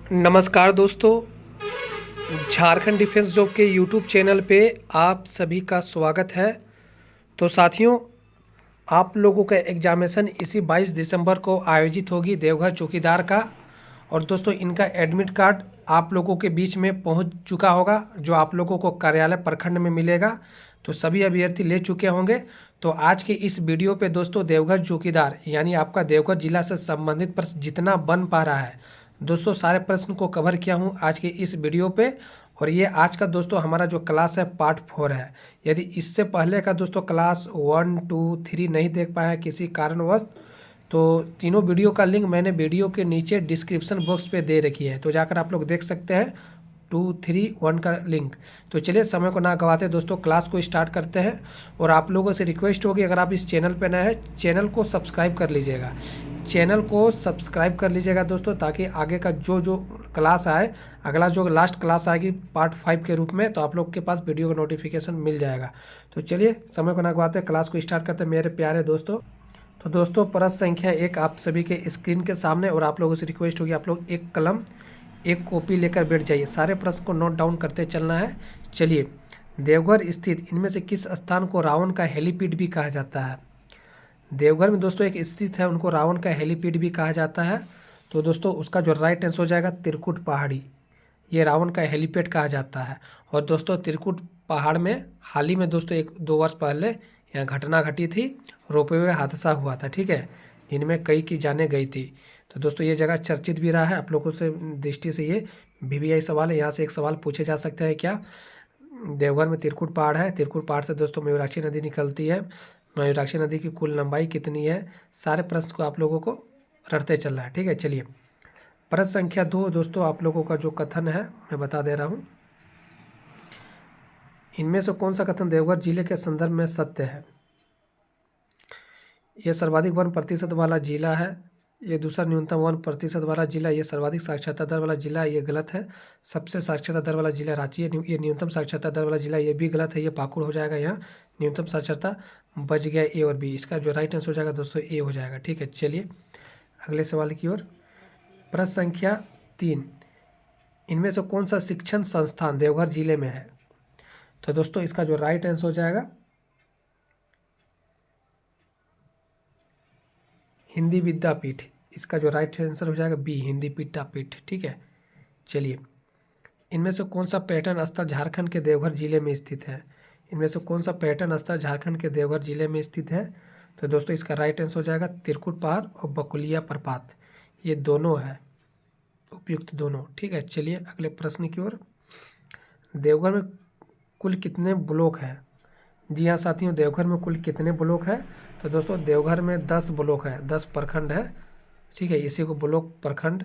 नमस्कार दोस्तों, Jharkhand defence job के यूट्यूब चैनल पे आप सभी का स्वागत है। तो साथियों, आप लोगों का एग्जामिनेशन इसी 22 दिसंबर को आयोजित होगी देवघर चौकीदार का। और दोस्तों, इनका एडमिट कार्ड आप लोगों के बीच में पहुंच चुका होगा, जो आप लोगों को कार्यालय प्रखंड में मिलेगा। तो सभी अभ्यर्थी ले चुके होंगे। तो आज के इस वीडियो पे दोस्तों, देवघर चौकीदार यानी आपका देवघर जिला से संबंधित प्रश्न जितना बन पा रहा है दोस्तों, सारे प्रश्न को कवर किया हूँ आज के इस वीडियो पे। और ये आज का दोस्तों हमारा जो क्लास है पार्ट 4 है। यदि इससे पहले का दोस्तों क्लास 1, 2, 3 नहीं देख पाया किसी कारणवश, तो तीनों वीडियो का लिंक मैंने वीडियो के नीचे डिस्क्रिप्शन बॉक्स पे दे रखी है, तो जाकर आप लोग देख सकते हैं 2, 3, 1 का लिंक। तो चलिए समय को ना गवाते दोस्तों, क्लास को स्टार्ट करते हैं। और आप लोगों से रिक्वेस्ट होगी, अगर आप इस चैनल पे नए हैं, चैनल को सब्सक्राइब कर लीजिएगा। चैनल को सब्सक्राइब कर लीजिएगा दोस्तों, ताकि आगे का जो क्लास आए, अगला जो लास्ट क्लास आएगी पार्ट 5 के रूप में, तो आप लोग के पास वीडियो का नोटिफिकेशन मिल जाएगा। तो चलिए समय को ना गवाते क्लास को स्टार्ट करते हैं मेरे प्यारे दोस्तों। तो दोस्तों, प्रश्न संख्या 1 आप सभी के स्क्रीन के सामने, और आप लोगों से रिक्वेस्ट होगी आप लोग एक कलम एक कॉपी लेकर बैठ जाइए, सारे प्रश्न को नोट डाउन करते चलना है। चलिए, देवघर स्थित इनमें से किस स्थान को रावण का हेलीपैड भी कहा जाता है? देवघर में दोस्तों एक स्थित है, उनको रावण का हेलीपैड भी कहा जाता है। तो दोस्तों उसका जो राइट आंसर हो जाएगा त्रिकुट पहाड़ी, ये रावण का हेलीपैड कहा जाता है। और दोस्तों त्रिकुट पहाड़ में हाल ही में दोस्तों 1-2 वर्ष पहले यहाँ घटना घटी थी, रोपवे हादसा हुआ था, ठीक है, जिनमें कई की जानें गई थी। तो दोस्तों ये जगह चर्चित भी रहा है आप लोगों से दृष्टि से। ये वीवीआई सवाल है, यहाँ से एक सवाल पूछे जा सकते हैं क्या? देवघर में त्रिकुट पहाड़ है, त्रिकुट पहाड़ से दोस्तों मयूराक्षी नदी निकलती है। मयूराक्षी नदी की कुल लंबाई कितनी है? सारे प्रश्न को आप लोगों को रटते चलना है, ठीक है। चलिए, प्रश्न संख्या 2 दोस्तों, आप लोगों का जो कथन है मैं बता दे रहा हूँ। इनमें से कौन सा कथन देवघर जिले के संदर्भ में सत्य है? ये सर्वाधिक 1% वाला जिला है, ये दूसरा न्यूनतम 1% वाला जिला, ये सर्वाधिक साक्षरता दर वाला जिला, ये गलत है। सबसे साक्षरता दर वाला जिला रांची है, ये न्यूनतम साक्षरता दर वाला जिला, ये भी गलत है, ये पाकुड़ हो जाएगा। यहाँ न्यूनतम साक्षरता बच गया ए और बी, इसका जो राइट आंसर हो जाएगा दोस्तों ए हो जाएगा, ठीक है। चलिए अगले सवाल की ओर। प्रश्न संख्या 3, इनमें से कौन सा शिक्षण संस्थान देवघर जिले में है? तो दोस्तों इसका जो राइट आंसर हो जाएगा हिंदी विद्यापीठ, इसका जो राइट आंसर हो जाएगा बी, हिंदी विद्यापीठ, ठीक है। चलिए, इनमें से कौन सा पर्यटन स्थल झारखंड के देवघर जिले में स्थित है? इनमें से कौन सा पर्यटन स्थल झारखंड के देवघर जिले में स्थित है? तो दोस्तों इसका राइट आंसर हो जाएगा त्रिकुट पहाड़ और बकुलिया प्रपात, ये दोनों है उपयुक्त दोनों, ठीक है। चलिए अगले प्रश्न की ओर। देवघर में कुल कितने ब्लॉक हैं? जी हाँ साथियों, देवघर में कुल कितने ब्लॉक हैं? तो दोस्तों देवघर में 10 ब्लॉक है, 10 प्रखंड है, ठीक है। इसी को ब्लॉक प्रखंड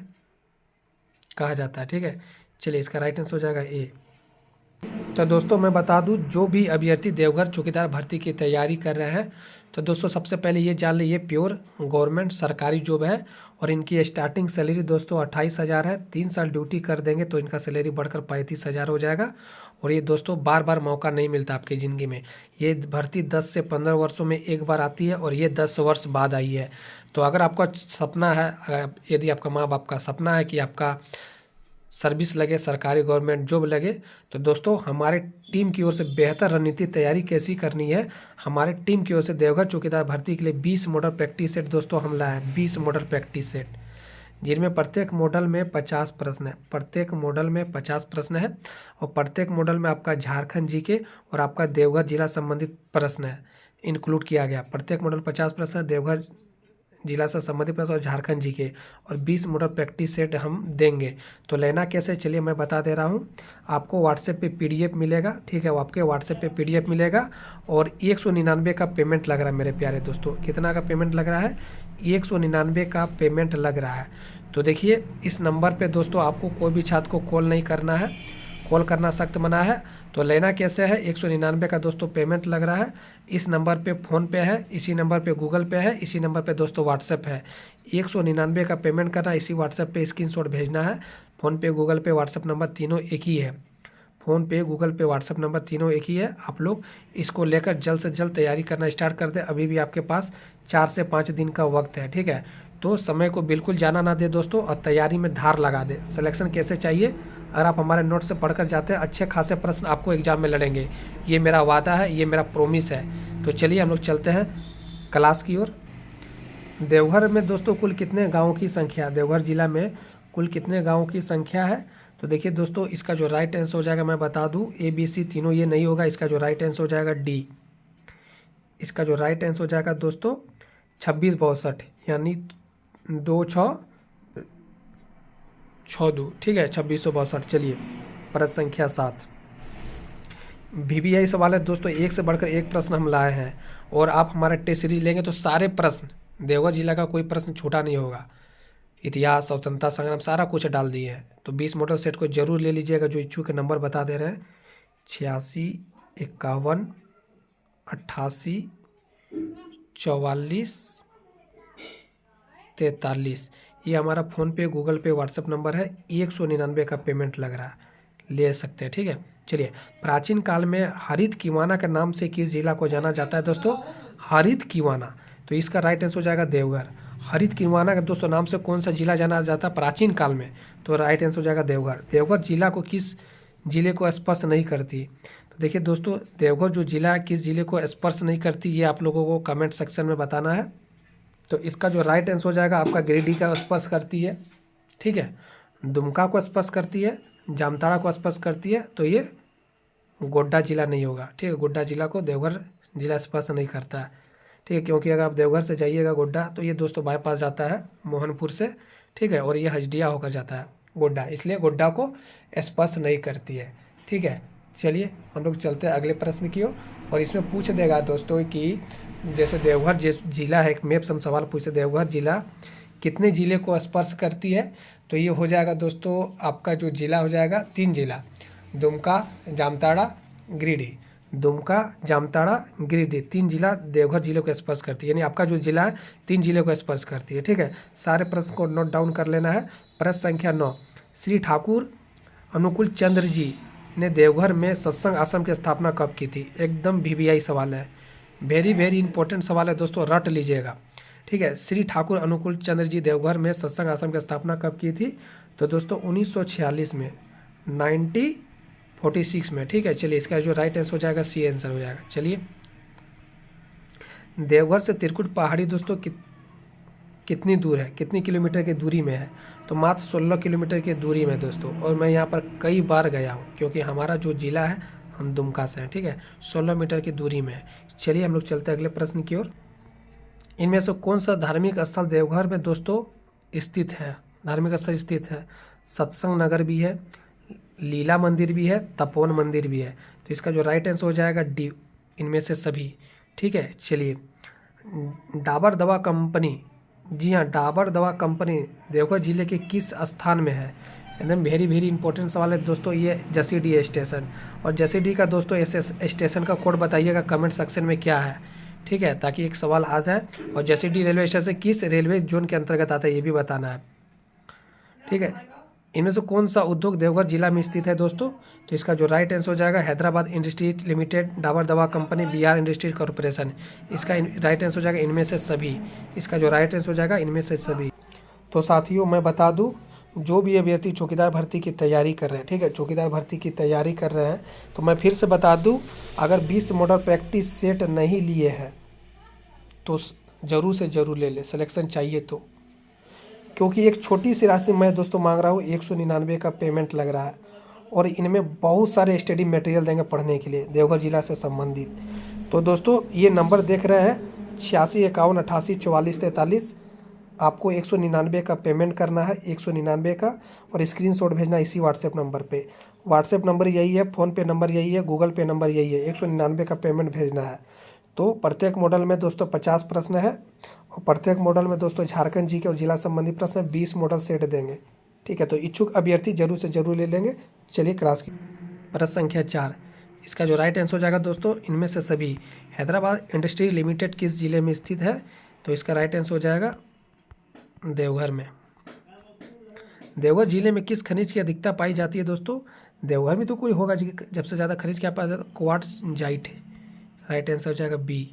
कहा जाता है, ठीक है। चलिए इसका राइट आंसर हो जाएगा ए। तो दोस्तों मैं बता दूं, जो भी अभ्यर्थी देवघर चौकीदार भर्ती की तैयारी कर रहे हैं, तो दोस्तों सबसे पहले ये जान लीजिए प्योर गवर्नमेंट सरकारी जॉब है। और इनकी स्टार्टिंग सैलरी दोस्तों 28,000 है। 3 साल ड्यूटी कर देंगे तो इनका सैलरी बढ़कर 35,000 हो जाएगा। और ये दोस्तों बार बार मौका नहीं मिलता आपकी ज़िंदगी में, ये भर्ती 10 से 15 वर्षों में एक बार आती है, और ये 10 वर्ष बाद आई है। तो अगर आपका सपना है, यदि आपका माँ बाप का सपना है कि आपका सर्विस लगे, सरकारी गवर्नमेंट जॉब लगे, तो दोस्तों हमारे टीम की ओर से बेहतर रणनीति तैयारी कैसी करनी है, हमारे टीम की ओर से देवघर चौकीदार भर्ती के लिए 20 मॉडल प्रैक्टिस सेट दोस्तों हम लाए हैं। 20 मॉडल प्रैक्टिस सेट, जिनमें प्रत्येक मॉडल में 50 प्रश्न है, प्रत्येक मॉडल में 50 प्रश्न है। और प्रत्येक मॉडल में आपका झारखंड जीके और आपका देवघर जिला संबंधित प्रश्न है इंक्लूड किया गया। प्रत्येक मॉडल 50 प्रश्न है, देवघर जिला से संबंधित प्रश्न और झारखंड जी के, और 20 मॉडल प्रैक्टिस सेट हम देंगे। तो लेना कैसे, चलिए मैं बता दे रहा हूँ। आपको व्हाट्सएप पे पीडीएफ मिलेगा, ठीक है, वो आपके व्हाट्सएप पे पीडीएफ मिलेगा। और 199 का पेमेंट लग रहा है मेरे प्यारे दोस्तों। कितना का पेमेंट लग रहा है? 199 का पेमेंट लग रहा है। तो देखिए इस नंबर पर दोस्तों आपको कोई भी छात्र को कॉल नहीं करना है, कॉल करना सख्त मना है। तो लेना कैसे है? 199 का दोस्तों पेमेंट लग रहा है। इस नंबर पे फ़ोन पे है, इसी नंबर पे गूगल पे है, इसी नंबर पे दोस्तों व्हाट्सएप है। 199 का पेमेंट करना, इसी व्हाट्सएप पे स्क्रीनशॉट भेजना है। फ़ोन पे, गूगल पे, व्हाट्सएप नंबर तीनों एक ही है। फ़ोन पे, गूगल पे, व्हाट्सएप नंबर तीनों एक ही है। आप लोग इसको लेकर जल्द से जल्द तैयारी करना स्टार्ट कर दें। अभी भी आपके पास 4 से 5 दिन का वक्त है, ठीक है। तो समय को बिल्कुल जाना ना दे दोस्तों और तैयारी में धार लगा दे। सिलेक्शन कैसे चाहिए, अगर आप हमारे नोट से पढ़कर जाते हैं अच्छे खासे प्रश्न आपको एग्जाम में लड़ेंगे, ये मेरा वादा है, ये मेरा प्रोमिस है। तो चलिए हम लोग चलते हैं क्लास की ओर। देवघर में दोस्तों कुल कितने गाँव की संख्या, देवघर जिला में कुल कितने गाँव की संख्या है। तो देखिए दोस्तों, इसका जो राइट आंसर हो जाएगा मैं बता दूं, ABC तीनों ये नहीं होगा, इसका जो राइट आंसर हो जाएगा D। इसका जो राइट आंसर हो जाएगा दोस्तों 2662, यानी 2662, ठीक है 2662। चलिए प्रश्न संख्या 7 VBI सवाल है दोस्तों, एक से बढ़कर एक प्रश्न हम लाए हैं और आप हमारा टेस्ट सीरीज लेंगे तो सारे प्रश्न देवघर जिला का कोई प्रश्न छोटा नहीं होगा। इतिहास, स्वतंत्रता संग्राम सारा कुछ डाल दिए हैं। तो 20 मॉडल सेट को जरूर ले लीजिएगा। जो इच्छुक के नंबर बता दे रहे हैं 86 51 88 44 43। ये हमारा फ़ोनपे, गूगल पे, व्हाट्सएप नंबर है। 199 का पेमेंट लग रहा है, ले सकते हैं, ठीक है। चलिए, प्राचीन काल में हरित कीवाना के नाम से किस जिला को जाना जाता है दोस्तों, हरित कीवाना। तो इसका राइट आंसर हो जाएगा देवघर। हरित कीवाना के दोस्तों नाम से कौन सा जिला जाना जाता है प्राचीन काल में, तो राइट आंसर हो जाएगा देवघर। देवघर जिला को किस जिले को स्पर्श नहीं करती। तो देखिए दोस्तों, देवघर जो जिला है किस जिले को स्पर्श नहीं करती, ये आप लोगों को कमेंट सेक्शन में बताना है। तो इसका जो राइट आंसर हो जाएगा आपका गिरिडीह का स्पर्श करती है, ठीक है। दुमका को स्पर्श करती है, जामताड़ा को स्पर्श करती है, तो ये गोड्डा जिला नहीं होगा, ठीक है। गोड्डा जिला को देवघर जिला स्पर्श नहीं करता है, ठीक है। क्योंकि अगर आप देवघर से जाइएगा गोड्डा तो ये दोस्तों बाईपास जाता है मोहनपुर से, ठीक है, और ये हजडिया होकर जाता है गोड्डा, इसलिए गोड्डा को स्पर्श नहीं करती है, ठीक है। चलिए हम लोग चलते हैं अगले प्रश्न की ओर। और इसमें पूछ देगा दोस्तों कि जैसे देवघर जिला है, एक मैप से हम सवाल पूछते, देवघर जिला कितने जिले को स्पर्श करती है। तो ये हो जाएगा दोस्तों आपका जो जिला हो जाएगा 3 जिला, दुमका, जामताड़ा, गिरिडीह। दुमका, जामताड़ा, गिरिडीह 3 जिला देवघर जिले को स्पर्श करती है, यानी आपका जो जिला है 3 जिले को स्पर्श करती है, ठीक है। सारे प्रश्न को नोट डाउन कर लेना है। प्रश्न संख्या 9 श्री ठाकुर अनुकूल चंद्र जी ने देवघर में सत्संग आश्रम की स्थापना कब की थी। एकदम VBI सवाल है, वेरी वेरी इंपॉर्टेंट सवाल है दोस्तों, रट लीजिएगा, ठीक है। श्री ठाकुर अनुकूल चंद्र जी देवघर में सत्संग आश्रम की स्थापना कब की थी। तो दोस्तों 1946 में, 1946 में, ठीक है। चलिए इसका जो राइट आंसर हो जाएगा C आंसर हो जाएगा। चलिए, देवघर से त्रिकुट पहाड़ी दोस्तों कितनी दूर है, कितनी किलोमीटर की दूरी में है। तो मात्र 16 किलोमीटर की दूरी में दोस्तों, और मैं यहाँ पर कई बार गया हूँ क्योंकि हमारा जो जिला है हम दुमका से हैं, ठीक है। 16 मीटर की दूरी में है। चलिए हम लोग चलते हैं अगले प्रश्न की ओर। इनमें से कौन सा धार्मिक स्थल देवघर में दोस्तों स्थित है, धार्मिक स्थल स्थित है। सत्संग नगर भी है, लीला मंदिर भी है, तपोवन मंदिर भी है। तो इसका जो राइट आंसर हो जाएगा D, इनमें से सभी, ठीक है। चलिए, डाबर दवा कंपनी, जी हाँ, डाबर दवा कंपनी देवघर जिले के किस स्थान में है। एकदम वेरी वेरी इंपॉर्टेंट सवाल है दोस्तों, ये जसीडीह स्टेशन। और जसीडीह का दोस्तों स्टेशन का कोड बताइएगा कमेंट सेक्शन में क्या है, ठीक है, ताकि एक सवाल आ जाए। और जसीडीह रेलवे स्टेशन किस रेलवे जोन के अंतर्गत आता है ये भी बताना है, ठीक है। इनमें से कौन सा उद्योग देवघर जिला में स्थित है दोस्तों। तो इसका जो राइट आंसर हो जाएगा हैदराबाद इंडस्ट्रीज लिमिटेड, डाबर दवा कंपनी, BR इंडस्ट्रीज कॉरपोरेशन। इसका राइट आंसर हो जाएगा इनमें से सभी। इसका जो राइट आंसर हो जाएगा इनमें से सभी। तो साथियों मैं बता दूं, जो भी अभ्यर्थी चौकीदार भर्ती की तैयारी कर रहे हैं, ठीक है, चौकीदार भर्ती की तैयारी कर रहे हैं, तो मैं फिर से बता दूं, अगर 20 मॉडल प्रैक्टिस सेट नहीं लिए हैं तो ज़रूर से ज़रूर ले लें, सिलेक्शन चाहिए तो। क्योंकि एक छोटी सी राशि मैं दोस्तों मांग रहा हूँ, 199 का पेमेंट लग रहा है, और इनमें बहुत सारे स्टडी मटेरियल देंगे पढ़ने के लिए देवघर जिला से संबंधित। तो दोस्तों ये नंबर देख रहे हैं 86 51 88 44 43। आपको 199 का पेमेंट करना है, 199 का, और स्क्रीनशॉट भेजना इसी व्हाट्सएप नंबर पे। व्हाट्सएप नंबर यही है, फ़ोनपे नंबर यही है, गूगल पे नंबर यही है। 199 का पेमेंट भेजना है। तो प्रत्येक मॉडल में दोस्तों 50 प्रश्न है, और प्रत्येक मॉडल में दोस्तों झारखंड जी के और जिला संबंधी प्रश्न 20 मॉडल सेट देंगे, ठीक है। तो इच्छुक अभ्यर्थी जरूर से जरूर ले लेंगे। चलिए क्लास की प्रश्न संख्या 4, इसका जो राइट आंसर हो जाएगा दोस्तों इनमें से सभी। हैदराबाद इंडस्ट्री लिमिटेड किस जिले में स्थित है। तो इसका राइट आंसर हो जाएगा देवघर में। देवघर जिले में किस खनिज की अधिकता पाई जाती है दोस्तों। देवघर में तो कोई होगा जब से ज़्यादा खनिज क्या पाया जाता है, क्वार्ट्ज जाइट। राइट आंसर हो जाएगा B।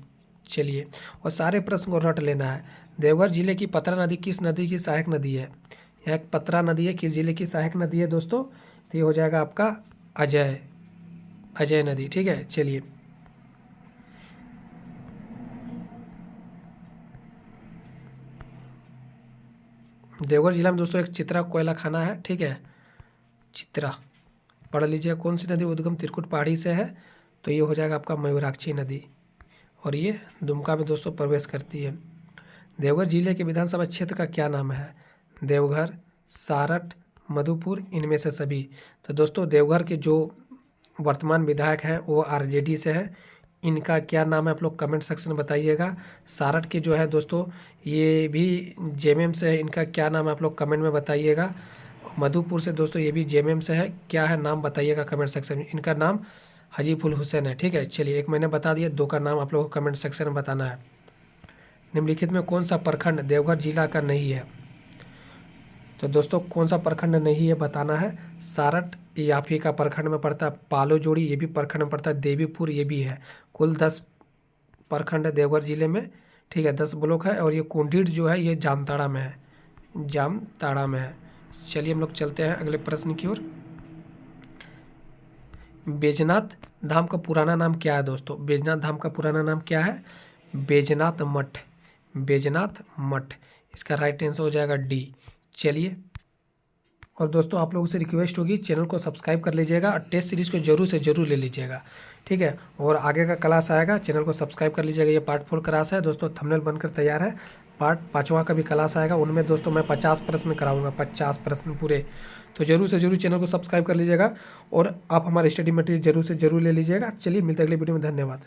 चलिए, और सारे प्रश्न को रट लेना है। देवघर जिले की पतरा नदी किस नदी की सहायक नदी है? यह एक पतरा नदी है, किस जिले की सहायक नदी है दोस्तों? तो ये हो जाएगा आपका अजय नदी। ठीक है, चलिए, देवघर जिला में दोस्तों एक चित्रा कोयला खाना है। ठीक है, चित्रा पढ़ लीजिए। कौन सी नदी उद्गम त्रिकुट पहाड़ी से है? तो ये हो जाएगा आपका मयूराक्षी नदी, और ये दुमका में दोस्तों प्रवेश करती है। देवघर जिले के विधानसभा क्षेत्र का क्या नाम है? देवघर, सारठ, मधुपुर, इनमें से सभी। तो दोस्तों देवघर के जो वर्तमान विधायक हैं वो आरजेडी से है, इनका क्या नाम है आप लोग कमेंट सेक्शन में बताइएगा। सारठ के जो है दोस्तों ये भी जेएमएम से है, इनका क्या नाम है आप लोग कमेंट में बताइएगा। मधुपुर से दोस्तों ये भी जेएमएम से है, क्या है नाम बताइएगा कमेंट सेक्शन में। इनका नाम हाजीफुल हुसैन है। ठीक है, चलिए, एक मैंने बता दिया, 2 का नाम आप लोगों को कमेंट सेक्शन में बताना है। निम्नलिखित में कौन सा प्रखंड देवघर जिला का नहीं है? तो दोस्तों कौन सा प्रखंड नहीं है बताना है। सारठ याफी का प्रखंड में पड़ता है, पालो जोड़ी ये भी प्रखंड में पड़ता है, देवीपुर ये भी है। कुल 10 प्रखंड है देवघर जिले में। ठीक है, 10 ब्लॉक है, और ये कुंडीर जो है ये जामताड़ा में है। चलिए हम लोग चलते हैं अगले प्रश्न की ओर। बैजनाथ धाम का पुराना नाम क्या है दोस्तों? बैजनाथ धाम का पुराना नाम क्या है? बैजनाथ मठ। इसका राइट आंसर हो जाएगा डी। चलिए, और दोस्तों आप लोगों से रिक्वेस्ट होगी चैनल को सब्सक्राइब कर लीजिएगा और टेस्ट सीरीज़ को जरूर से जरूर ले लीजिएगा। ठीक है, और आगे का क्लास आएगा, चैनल को सब्सक्राइब कर लीजिएगा। ये पार्ट 4 क्लास है दोस्तों, थंबनेल बनकर तैयार है। पार्ट 5वां का भी क्लास आएगा, उनमें दोस्तों मैं 50 प्रश्न कराऊंगा, 50 प्रश्न पूरे। तो जरूर से जरूर चैनल को सब्सक्राइब कर लीजिएगा, और आप हमारे स्टडी मटेरियल जरूर से जरूर ले लीजिएगा। चलिए, मिलते हैं अगले वीडियो में, धन्यवाद।